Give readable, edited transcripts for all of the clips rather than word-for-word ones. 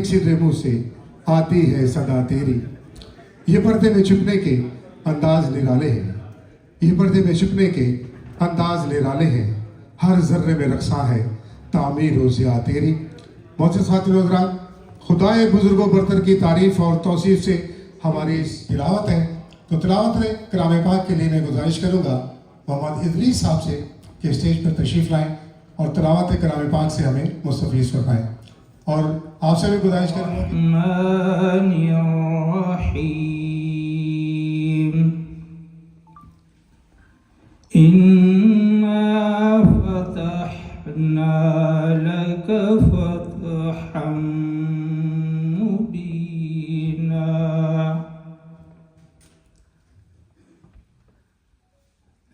छिर्रे मुंह से आती है सदा तेरी। ये पर्दे में छुपने के अंदाज निराले हैं, ये पर्दे में छुपने के अंदाज निराले हैं, हर जर्रे में रक्सा है तामीर रोज़िया तेरी। मोहतरम साथियों हज़रात, खुदाए बुजुर्गों बरतर की तारीफ़ और तौसीफ़ से हमारी तिलावत है। तो तिलावत में कलाम पाक के लिए मैं गुजारिश करूँगा मोहम्मद इदरीस साहब से कि स्टेज पर तशरीफ़ लाएँ और तिलावत कलाम पाक से हमें मुस्तफ़ीज़ फरमाएँ। और आपसे भी गुजारिश करूँगा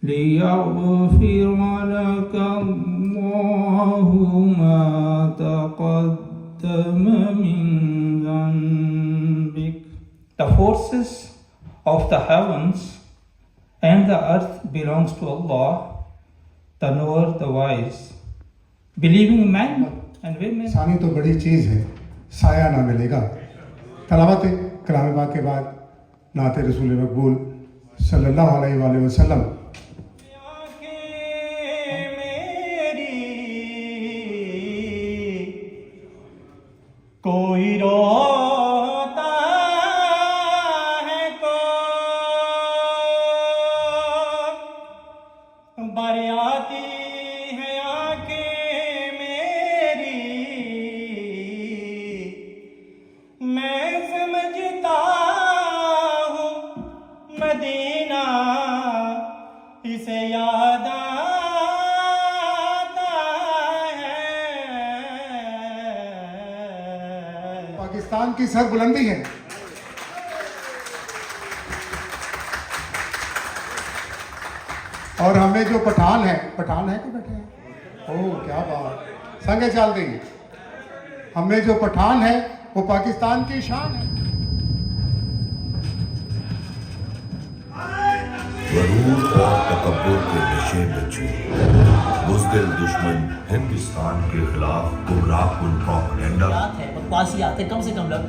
लियग़फ़िर लक अल्लाहु मा तक़द्दम मिन ज़ंबिक। The forces of the heavens and the earth belongs to Allah, the knower, the wise. Believing men and women. इंसानी तो बड़ी चीज़ है, साया ना मिलेगा। तलावत कलाम पाक के बाद नाते रसूल मकबूल सल्लल्लाहु अलैहि वसल्लम। कोई रोता है को बरयाती है आंखें मेरी, मैं समझता हूँ मदीना इसे याद पाकिस्तान की सरबुलंदी है। और हमें जो पठान है को बैठे हैं, ओह क्या बात, संगे चाल देंगे। हमें जो पठान है वो पाकिस्तान की शान है। गरूर और तकब्बुर के नशे में चूर बुज़दिल दुश्मन हिंदुस्तान के खिलाफ गुमराह कुन प्रोपेगेंडा बकवासियात है कम से कम लोग